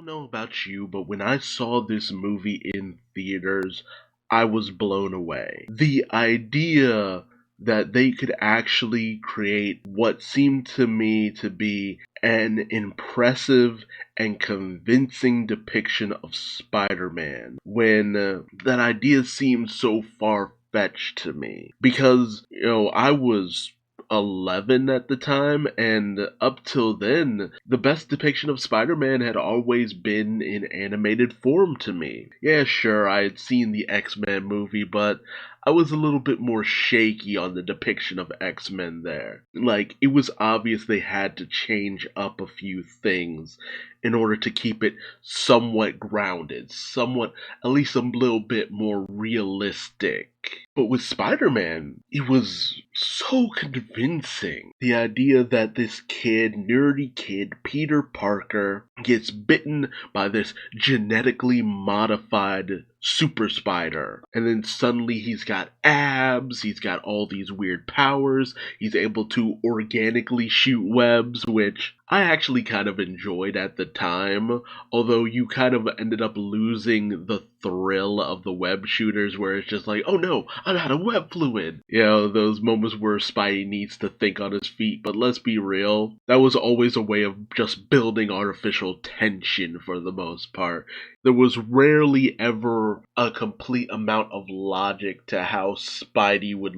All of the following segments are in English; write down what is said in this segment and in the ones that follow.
know about you, but when I saw this movie in theaters, I was blown away. The idea that they could actually create what seemed to me to be an impressive and convincing depiction of Spider-Man when that idea seemed so far-fetched to me. Because, I was 11 at the time, and up till then, the best depiction of Spider-Man had always been in animated form to me. Yeah, sure, I had seen the X-Men movie, but I was a little bit more shaky on the depiction of X-Men there. Like, it was obvious they had to change up a few things in order to keep it somewhat grounded, somewhat, at least a little bit more realistic. But with Spider-Man, it was so convincing. The idea that this nerdy kid, Peter Parker, gets bitten by this genetically modified super spider. And then suddenly he's got abs, he's got all these weird powers, he's able to organically shoot webs, which I actually kind of enjoyed at the time, although you kind of ended up losing the thrill of the web shooters where it's just like, oh no, I'm out of web fluid. Those moments where Spidey needs to think on his feet, but let's be real, that was always a way of just building artificial tension for the most part. There was rarely ever a complete amount of logic to how Spidey would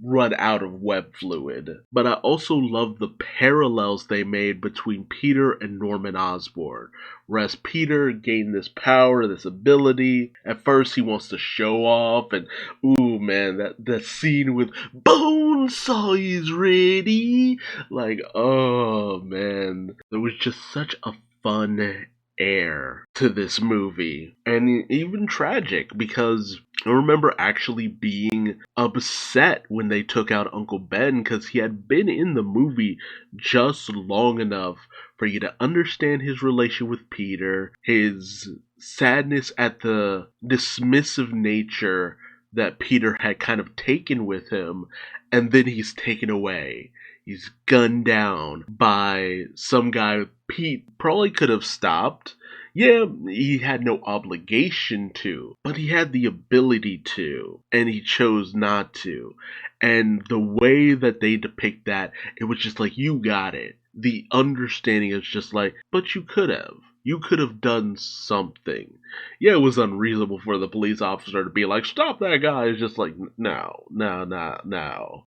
run out of web fluid. But I also love the parallels they made between Peter and Norman Osborn. Whereas Peter gained this power, this ability, at first he wants to show off, and ooh man, that scene with Bonesaw is ready! Like, oh man, there was just such a fun air to this movie, and even tragic, because I remember actually being upset when they took out Uncle Ben, because he had been in the movie just long enough for you to understand his relation with Peter, his sadness at the dismissive nature that Peter had kind of taken with him, and then he's taken away. He's gunned down by some guy Pete probably could have stopped. Yeah, he had no obligation to, but he had the ability to, and he chose not to. And the way that they depict that, it was just like, you got it. The understanding is just like, but you could have. You could have done something. Yeah, it was unreasonable for the police officer to be like, stop that guy. It's just like, no.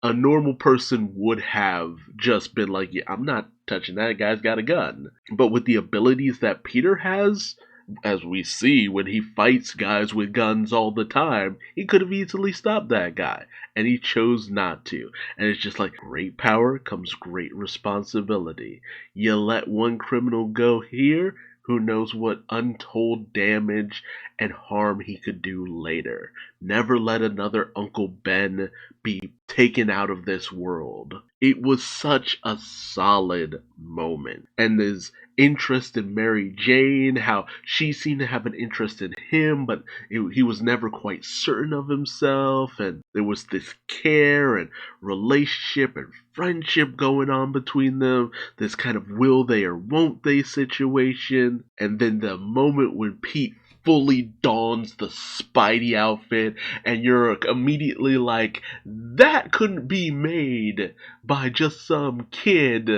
A normal person would have just been like, yeah, I'm not touching that guy's got a gun. But with the abilities that Peter has, as we see when he fights guys with guns all the time, he could have easily stopped that guy. And he chose not to. And it's just like, great power comes great responsibility. You let one criminal go here, who knows what untold damage and harm he could do later. Never let another Uncle Ben be taken out of this world. It was such a solid moment. And his interest in Mary Jane, how she seemed to have an interest in him, but he was never quite certain of himself, and there was this care and relationship and friendship going on between them, this kind of will they or won't they situation, and then the moment when Pete fully dons the Spidey outfit, and you're immediately like, that couldn't be made by just some kid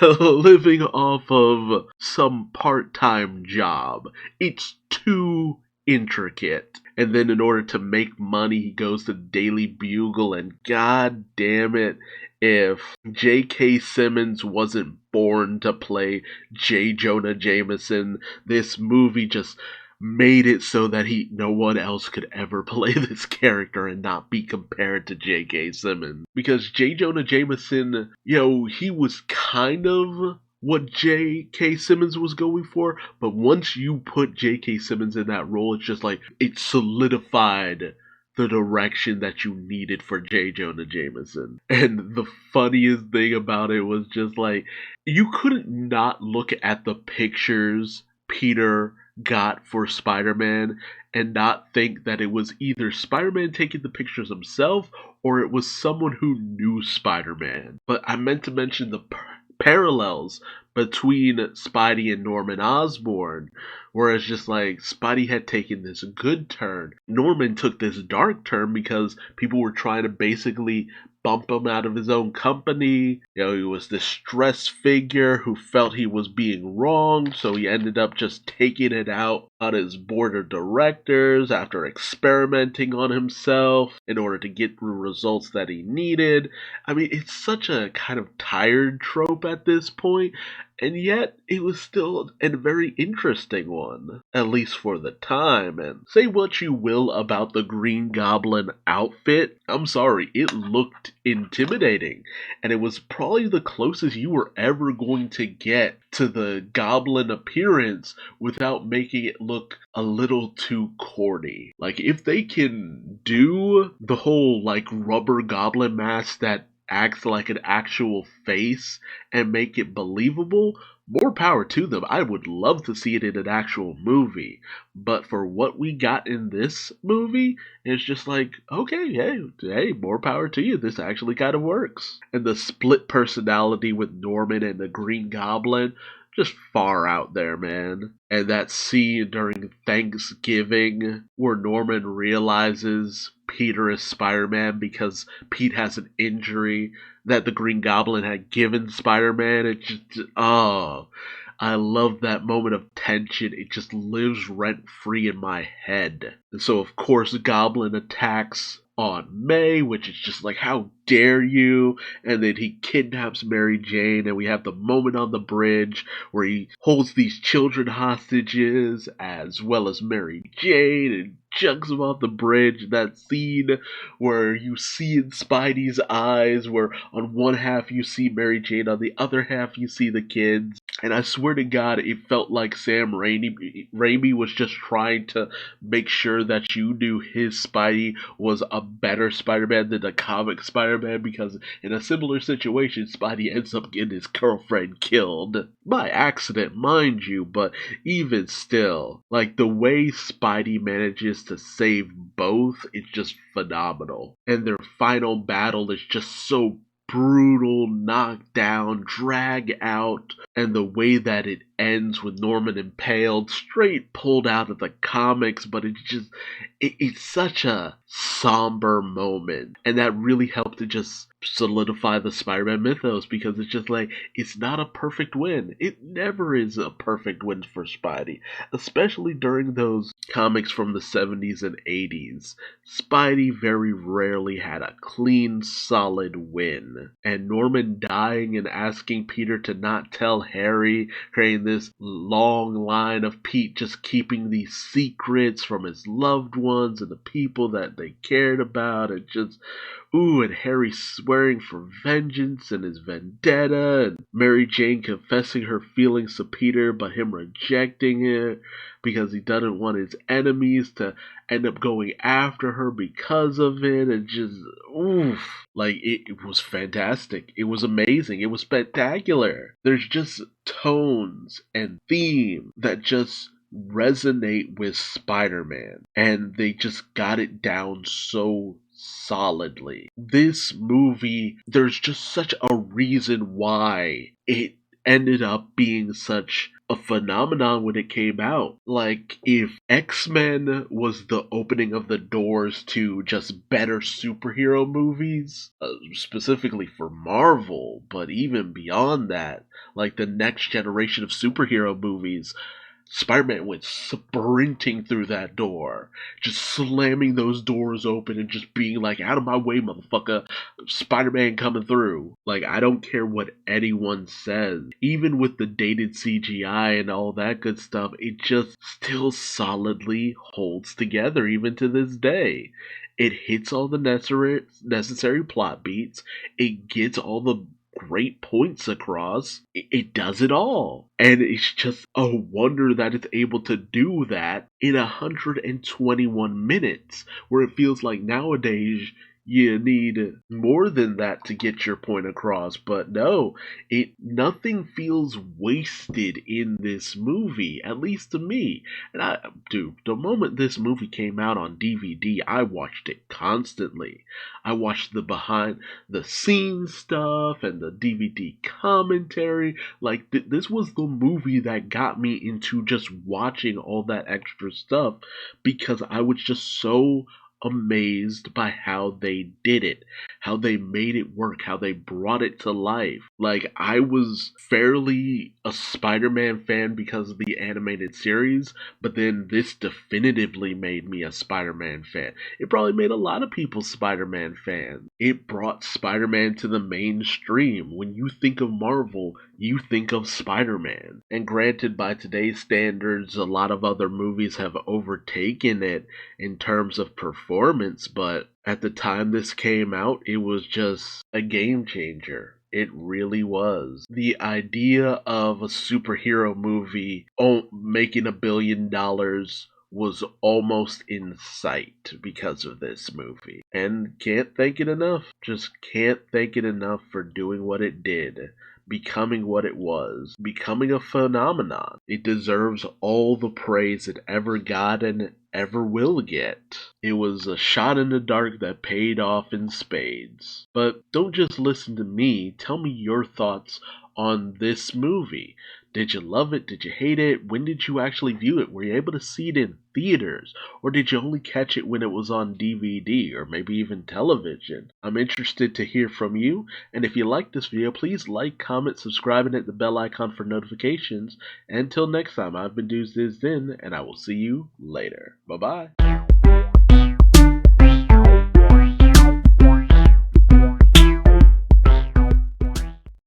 living off of some part-time job. It's too intricate. And then in order to make money, he goes to Daily Bugle, and god damn it, if J.K. Simmons wasn't born to play J. Jonah Jameson, this movie just made it so that no one else could ever play this character and not be compared to J.K. Simmons. Because J. Jonah Jameson, he was kind of what J.K. Simmons was going for, but once you put J.K. Simmons in that role, it's just like, it solidified the direction that you needed for J. Jonah Jameson. And the funniest thing about it was just like, you couldn't not look at the pictures Peter got for Spider-Man and not think that it was either Spider-Man taking the pictures himself or it was someone who knew Spider-Man. But I meant to mention the parallels between Spidey and Norman Osborn. Whereas just like Spidey had taken this good turn, Norman took this dark turn because people were trying to basically bump him out of his own company. You know, he was this stressed figure who felt he was being wronged, so he ended up just taking it out on his board of directors after experimenting on himself in order to get the results that he needed. I mean, it's such a kind of tired trope at this point, and yet it was still a very interesting one, at least for the time. And say what you will about the Green Goblin outfit, I'm sorry, it looked intimidating, and it was probably the closest you were ever going to get to the Goblin appearance without making it look a little too corny. Like, if they can do the whole like rubber goblin mask that acts like an actual face and make it believable, more power to them. I would love to see it in an actual movie. But for what we got in this movie, it's just like, okay, hey, more power to you. This actually kind of works. And the split personality with Norman and the Green Goblin, just far out there, man. And that scene during Thanksgiving where Norman realizes Peter is Spider-Man because Pete has an injury that the Green Goblin had given Spider-Man. It just, oh, I love that moment of tension. It just lives rent-free in my head. And so, of course, the Goblin attacks on May, which is just like, how dare you? And then he kidnaps Mary Jane, and we have the moment on the bridge where he holds these children hostages, as well as Mary Jane, and chucks them off the bridge. That scene where you see in Spidey's eyes, where on one half you see Mary Jane, on the other half you see the kids. And I swear to God, it felt like Sam Raimi was just trying to make sure that you knew his Spidey was a better Spider-Man than the comic Spider-Man, because in a similar situation, Spidey ends up getting his girlfriend killed. By accident, mind you, but even still, like, the way Spidey manages to save both is just phenomenal. And their final battle is just so brutal, knockdown, drag out, and the way that it ends with Norman impaled, straight pulled out of the comics, but it's such a somber moment, and that really helped to just solidify the Spider-Man mythos, because it's just like, it's not a perfect win. It never is a perfect win for Spidey, especially during those comics from the 70s and 80s. Spidey very rarely had a clean, solid win. And Norman dying and asking Peter to not tell Harry, creating this long line of Pete just keeping these secrets from his loved ones and the people that they cared about, and just, ooh, and Harry swearing for vengeance and his vendetta, and Mary Jane confessing her feelings to Peter, but him rejecting it because he doesn't want his enemies to end up going after her because of it, and just, oof. Like, it was fantastic. It was amazing. It was spectacular. There's just tones and theme that just resonate with Spider-Man, and they just got it down so solidly. This movie, there's just such a reason why it ended up being such a phenomenon when it came out. Like, if X-Men was the opening of the doors to just better superhero movies, specifically for Marvel, but even beyond that, like the next generation of superhero movies, Spider-Man went sprinting through that door, just slamming those doors open and just being like, out of my way, motherfucker, Spider-Man coming through. Like, I don't care what anyone says. Even with the dated CGI and all that good stuff, it just still solidly holds together even to this day. It hits all the necessary plot beats. It gets all the great points across. It does it all. And it's just a wonder that it's able to do that in 121 minutes, where it feels like nowadays you need more than that to get your point across. But no, it nothing feels wasted in this movie, at least to me. And dude, the moment this movie came out on DVD, I watched it constantly. I watched the behind the scenes stuff and the DVD commentary. Like, this was the movie that got me into just watching all that extra stuff because I was just so amazed by how they did it, how they made it work, how they brought it to life. Like, I was fairly a Spider Man fan because of the animated series, but then this definitively made me a Spider Man fan. It probably made a lot of people Spider Man fans. It brought Spider Man to the mainstream. When you think of Marvel, you think of Spider Man. And granted, by today's standards, a lot of other movies have overtaken it in terms of performance, but at the time this came out, it was just a game changer. It really was. The idea of a superhero movie making $1 billion was almost in sight because of this movie. And can't thank it enough. Just can't thank it enough for doing what it did, becoming what it was, becoming a phenomenon. It deserves all the praise it ever got and ever will get. It was a shot in the dark that paid off in spades. But don't just listen to me, tell me your thoughts on this movie. Did you love it? Did you hate it? When did you actually view it? Were you able to see it in theaters? Or did you only catch it when it was on DVD or maybe even television? I'm interested to hear from you. And if you like this video, please like, comment, subscribe, and hit the bell icon for notifications. Until next time, I've been Duuz-Diz-Din, and I will see you later. Bye-bye.